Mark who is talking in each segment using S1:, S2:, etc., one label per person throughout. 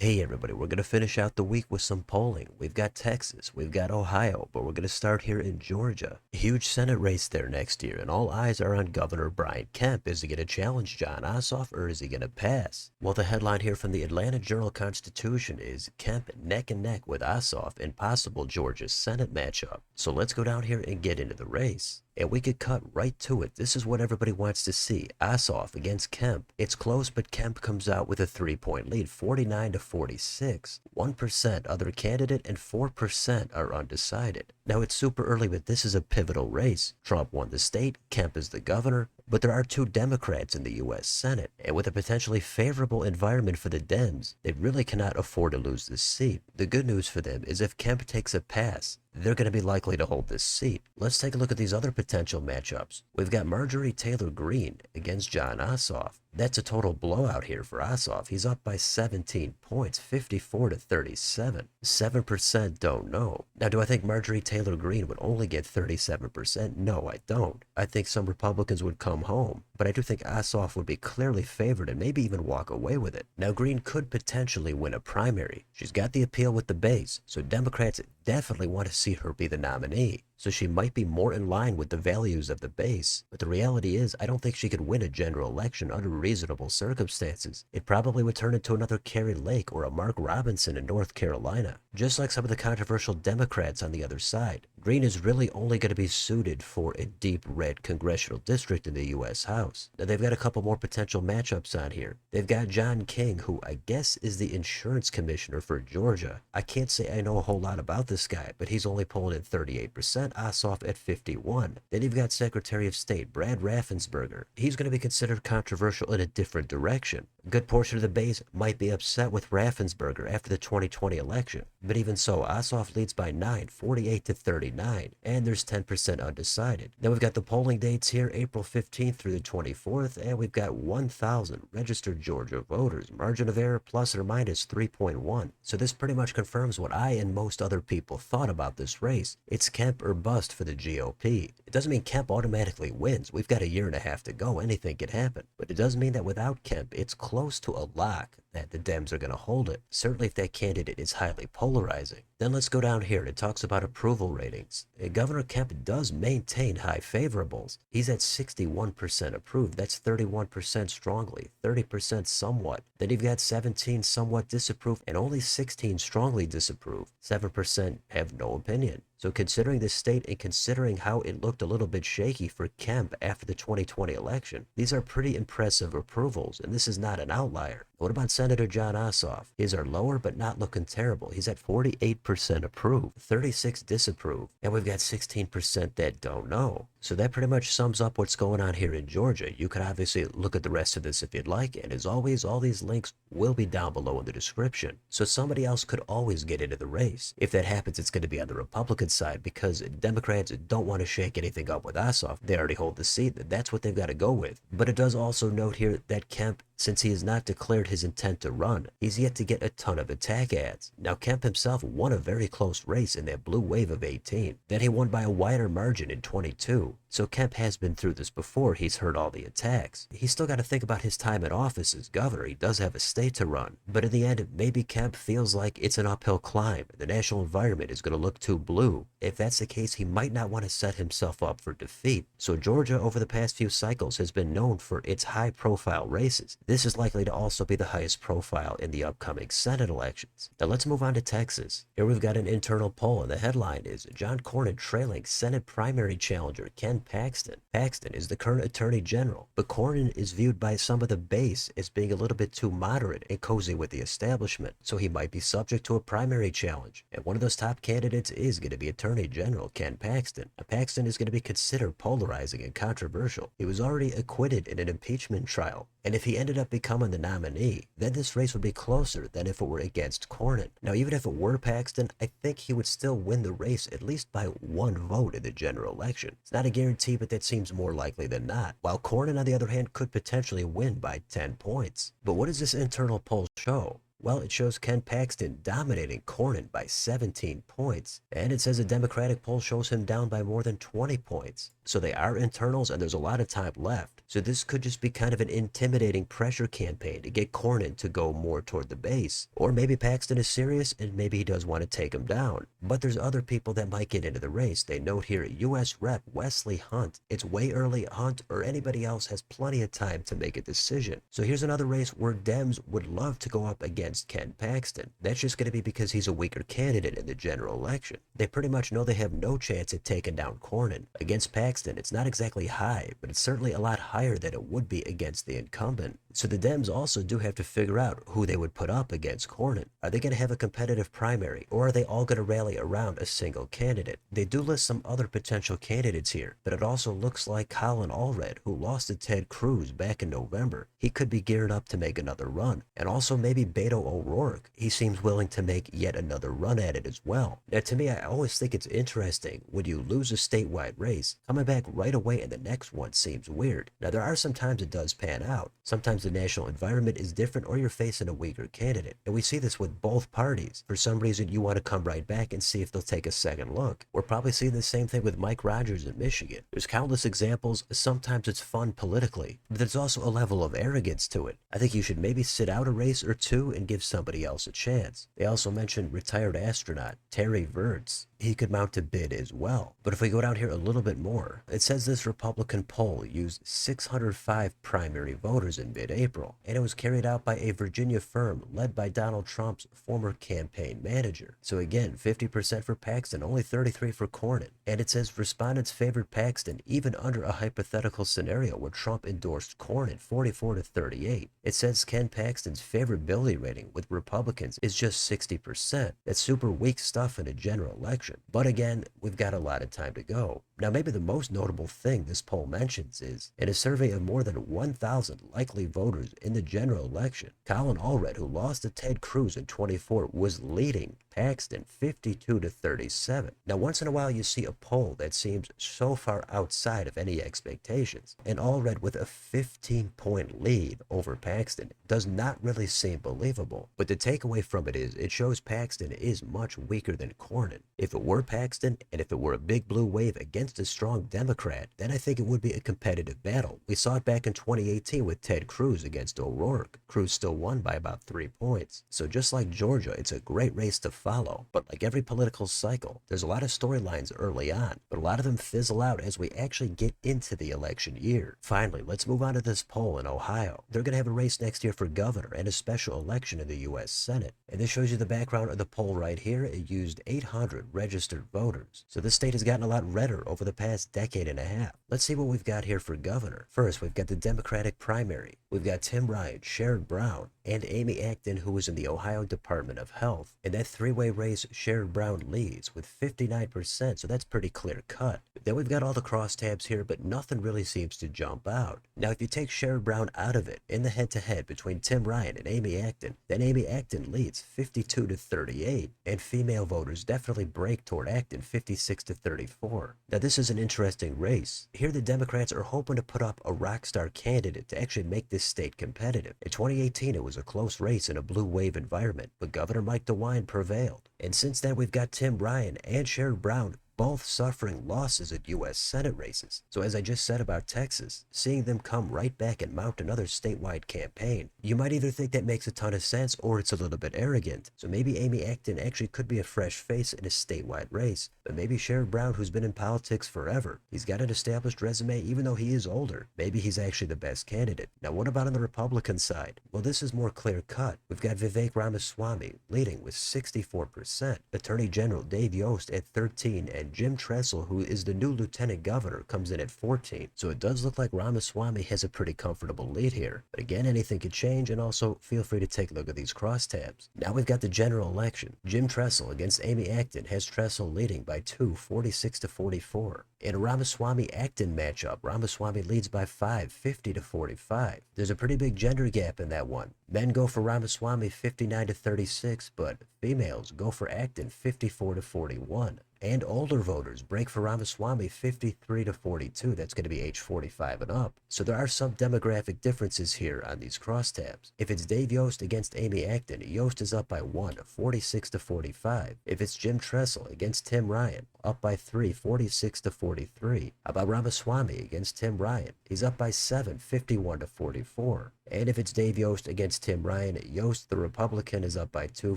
S1: Hey everybody, we're going to finish out the week with some polling. We've got Texas, we've got Ohio, but we're going to start here in Georgia. A huge Senate race there next year, and all eyes are on Governor Brian Kemp. Is he going to challenge Jon Ossoff, or is he going to pass? Well, the headline here from the Atlanta Journal-Constitution is Kemp neck and neck with Ossoff in possible Georgia Senate matchup. So let's go down here and get into the race. And we could cut right to it. This is what everybody wants to see. Ossoff against Kemp. It's close, but Kemp comes out with a 3-point lead, 49 to 46. 1% other candidate and 4% are undecided. Now it's super early, but this is a pivotal race. Trump won the state, Kemp is the governor, but there are two Democrats in the U.S. Senate, and with a potentially favorable environment for the Dems, they really cannot afford to lose this seat. The good news for them is if Kemp takes a pass, they're going to be likely to hold this seat. Let's take a look at these other potential matchups. We've got Marjorie Taylor Greene against Jon Ossoff. That's a total blowout here for Ossoff. He's up by 17 points, 54 to 37. 7% don't know. Now, do I think Marjorie Taylor Greene would only get 37%? No, I don't. I think some Republicans would come home, but I do think Ossoff would be clearly favored and maybe even walk away with it. Now, Greene could potentially win a primary. She's got the appeal with the base, so Democrats definitely want to see her be the nominee. So she might be more in line with the values of the base. But the reality is, I don't think she could win a general election under reasonable circumstances. It probably would turn into another Carrie Lake or a Mark Robinson in North Carolina. Just like some of the controversial Democrats on the other side, Greene is really only going to be suited for a deep red congressional district in the U.S. House. Now they've got a couple more potential matchups on here. They've got John King, who I guess is the insurance commissioner for Georgia. I can't say I know a whole lot about this guy, but he's only polling at 38%. Ossoff at 51. Then you've got Secretary of State Brad Raffensperger. He's going to be considered controversial in a different direction. A good portion of the base might be upset with Raffensperger after the 2020 election, but even so, Ossoff leads by 9, 48 to 39, and there's 10% undecided. Then we've got the polling dates here, April 15th through the 24th, and we've got 1,000 registered Georgia voters. Margin of error plus or minus 3.1. So this pretty much confirms what I and most other people thought about this race. It's Kemp or bust for the GOP. It doesn't mean Kemp automatically wins. We've got a year and a half to go. Anything can happen. But it does mean that without Kemp, it's close to a lock that the Dems are going to hold it. Certainly if that candidate is highly polarizing. Then let's go down here. It talks about approval ratings. Governor Kemp does maintain high favorables. He's at 61% approved. That's 31% strongly, 30% somewhat. Then you've got 17 somewhat disapprove and only 16 strongly disapprove. 7% have no opinion. So considering this state and considering how it looked a little bit shaky for Kemp after the 2020 election, these are pretty impressive approvals, and this is not an outlier. What about Senator Jon Ossoff? His are lower but not looking terrible. He's at 48% approve, 36 disapprove, and we've got 16% that don't know. So that pretty much sums up what's going on here in Georgia. You can obviously look at the rest of this if you'd like, and as always, all these links will be down below in the description. So somebody else could always get into the race. If that happens, it's going to be on the Republican side because Democrats don't want to shake anything up with Ossoff. They already hold the seat. That's what they've got to go with. But it does also note here that Kemp, since he has not declared his intent to run, he's yet to get a ton of attack ads. Now, Kemp himself won a very close race in that blue wave of 18. Then he won by a wider margin in 22. So Kemp has been through this before. He's heard all the attacks. He's still got to think about his time in office as governor. He does have a state to run. But in the end, maybe Kemp feels like it's an uphill climb. The national environment is going to look too blue. If that's the case, he might not want to set himself up for defeat. So Georgia, over the past few cycles, has been known for its high-profile races. This is likely to also be the highest profile in the upcoming Senate elections. Now let's move on to Texas. Here we've got an internal poll, and the headline is John Cornyn trailing Senate primary challenger Ken Paxton. Paxton is the current attorney general, but Cornyn is viewed by some of the base as being a little bit too moderate and cozy with the establishment, so he might be subject to a primary challenge. And one of those top candidates is going to be Attorney General Ken Paxton. Now, Paxton is going to be considered polarizing and controversial. He was already acquitted in an impeachment trial, and if he ended up becoming the nominee, then this race would be closer than if it were against Cornyn. Now, even if it were Paxton, I think he would still win the race at least by 1 vote in the general election. It's not a guarantee, but that seems more likely than not. While Cornyn, on the other hand, could potentially win by 10 points. But what does this internal poll show? Well, it shows Ken Paxton dominating Cornyn by 17 points, and it says a Democratic poll shows him down by more than 20 points. So they are internals and there's a lot of time left. So this could just be kind of an intimidating pressure campaign to get Cornyn to go more toward the base. Or maybe Paxton is serious and maybe he does want to take him down. But there's other people that might get into the race. They note here U.S. Rep Wesley Hunt. It's way early. Hunt or anybody else has plenty of time to make a decision. So here's another race where Dems would love to go up against Ken Paxton. That's just going to be because he's a weaker candidate in the general election. They pretty much know they have no chance at taking down Cornyn. Against Paxton, it's not exactly high, but it's certainly a lot higher than it would be against the incumbent. So the Dems also do have to figure out who they would put up against Cornyn. Are they going to have a competitive primary, or are they all going to rally around a single candidate? They do list some other potential candidates here, but it also looks like Colin Allred, who lost to Ted Cruz back in November. He could be geared up to make another run. And also maybe Beto O'Rourke. He seems willing to make yet another run at it as well. Now to me, I always think it's interesting when you lose a statewide race, coming back right away in the next one seems weird. Now there are some times it does pan out. Sometimes the national environment is different or you're facing a weaker candidate. And we see this with both parties. For some reason you want to come right back and see if they'll take a second look. We're probably seeing the same thing with Mike Rogers in Michigan. There's countless examples. Sometimes it's fun politically, but there's also a level of arrogance to it. I think you should maybe sit out a race or two and give somebody else a chance. They also mentioned retired astronaut Terry Virts. He could mount a bid as well. But if we go down here a little bit more, it says this Republican poll used 605 primary voters in mid-April, and it was carried out by a Virginia firm led by Donald Trump's former campaign manager. So again, 50% for Paxton, only 33% for Cornyn. And it says respondents favored Paxton even under a hypothetical scenario where Trump endorsed Cornyn 44-38. It says Ken Paxton's favorability rating with Republicans is just 60%. That's super weak stuff in a general election. But again, we've got a lot of time to go. Now maybe the most notable thing this poll mentions is, in a survey of more than 1,000 likely voters in the general election, Colin Allred, who lost to Ted Cruz in 24, was leading Paxton 52-37. Now once in a while you see a poll that seems so far outside of any expectations, and Allred with a 15-point lead over Paxton does not really seem believable. But the takeaway from it is, it shows Paxton is much weaker than Cornyn. If it were Paxton, and if it were a big blue wave against a strong Democrat, then I think it would be a competitive battle. We saw it back in 2018 with Ted Cruz against O'Rourke. Cruz still won by about 3 points. So just like Georgia, it's a great race to follow. But like every political cycle, there's a lot of storylines early on, but a lot of them fizzle out as we actually get into the election year. Finally, let's move on to this poll in Ohio. They're going to have a race next year for governor and a special election in the U.S. Senate. And this shows you the background of the poll right here. It used 800 registered voters. So this state has gotten a lot redder over the past decade and a half. Let's see what we've got here for governor. First, we've got the Democratic primary. We've got Tim Ryan, Sherrod Brown, and Amy Acton, who was in the Ohio Department of Health. In that three-way race, Sherrod Brown leads with 59%, so that's pretty clear cut. Then we've got all the crosstabs here, but nothing really seems to jump out. Now, if you take Sherrod Brown out of it, in the head-to-head between Tim Ryan and Amy Acton, then Amy Acton leads 52-38, and female voters definitely break toward Acton 56-34. Now, this is an interesting race. Here, the Democrats are hoping to put up a rock star candidate to actually make this state competitive. In 2018, it was a close race in a blue wave environment, but Governor Mike DeWine prevailed. And since then, we've got Tim Ryan and Sherrod Brown both suffering losses at U.S. Senate races. So as I just said about Texas, seeing them come right back and mount another statewide campaign, you might either think that makes a ton of sense or it's a little bit arrogant. So maybe Amy Acton actually could be a fresh face in a statewide race, but maybe Sherrod Brown, who's been in politics forever, he's got an established resume even though he is older. Maybe he's actually the best candidate. Now what about on the Republican side? Well, this is more clear cut. We've got Vivek Ramaswamy leading with 64%, Attorney General Dave Yost at 13%, and Jim Tressel, who is the new lieutenant governor, comes in at 14%. So it does look like Ramaswamy has a pretty comfortable lead here. But again, anything could change, and also feel free to take a look at these crosstabs. Now we've got the general election. Jim Tressel against Amy Acton has Tressel leading by 2, 46-44. In a Ramaswamy-Acton matchup, Ramaswamy leads by 5, 50-45. There's a pretty big gender gap in that one. Men go for Ramaswamy 59-36, but females go for Acton 54-41. And older voters break for Ramaswamy 53 to 42. That's going to be age 45 and up. So there are some demographic differences here on these crosstabs. If it's Dave Yost against Amy Acton, Yost is up by 1, 46 to 45. If it's Jim Tressel against Tim Ryan, up by 3, 46 to 43. How about Ramaswamy against Tim Ryan? He's up by 7, 51 to 44. And if it's Dave Yost against Tim Ryan, Yost, the Republican, is up by 2,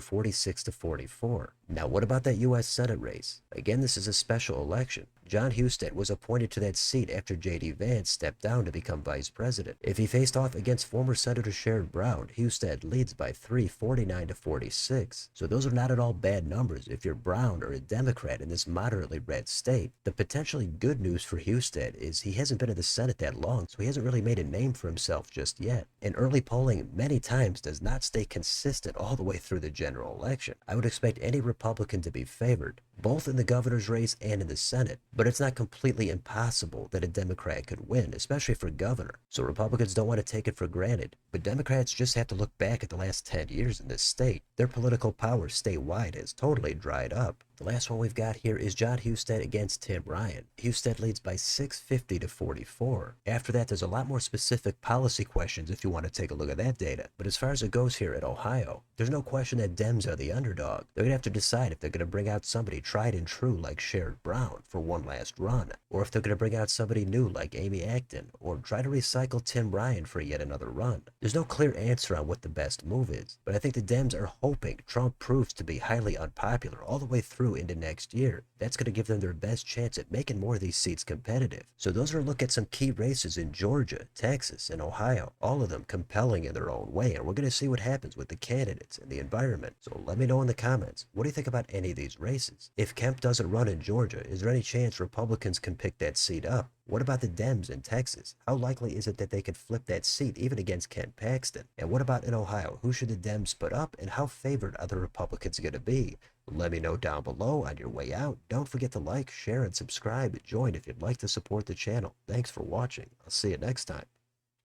S1: 46 to 44. Now, what about that U.S. Senate race? Again, this is a special election. Jon Husted was appointed to that seat after J.D. Vance stepped down to become vice president. If he faced off against former Senator Sherrod Brown, Husted leads by 3, 49 to 46. So those are not at all bad numbers if you're Brown or a Democrat in this moderately red state. The potentially good news for Husted is he hasn't been in the Senate that long, so he hasn't really made a name for himself just yet. And early polling many times does not stay consistent all the way through the general election. I would expect any Republican to be favored, both in the governor's race and in the Senate. But it's not completely impossible that a Democrat could win, especially for governor. So Republicans don't want to take it for granted. But Democrats just have to look back at the last 10 years in this state. Their political power statewide has totally dried up. The last one we've got here is Jon Husted against Tim Ryan. Husted leads by 650 to 44. After that, there's a lot more specific policy questions if you want to take a look at that data. But as far as it goes here at Ohio, there's no question that Dems are the underdog. They're going to have to decide if they're going to bring out somebody tried and true like Sherrod Brown for one last run, or if they're going to bring out somebody new like Amy Acton, or try to recycle Tim Ryan for yet another run. There's no clear answer on what the best move is, but I think the Dems are hoping Trump proves to be highly unpopular all the way through into next year. That's going to give them their best chance at making more of these seats competitive. So those are a look at some key races in Georgia, Texas, and Ohio, all of them compelling in their own way, and we're going to see what happens with the candidates and the environment. So let me know in the comments, what do you think about any of these races? If Kemp doesn't run in Georgia, is there any chance Republicans can pick that seat up? What about the Dems in Texas? How likely is it that they could flip that seat even against Ken Paxton? And what about in Ohio? Who should the Dems put up, and how favored are the Republicans going to be? Let me know down below on your way out. Don't forget to like, share, and subscribe. Join if you'd like to support the channel. Thanks for watching. I'll see you next time.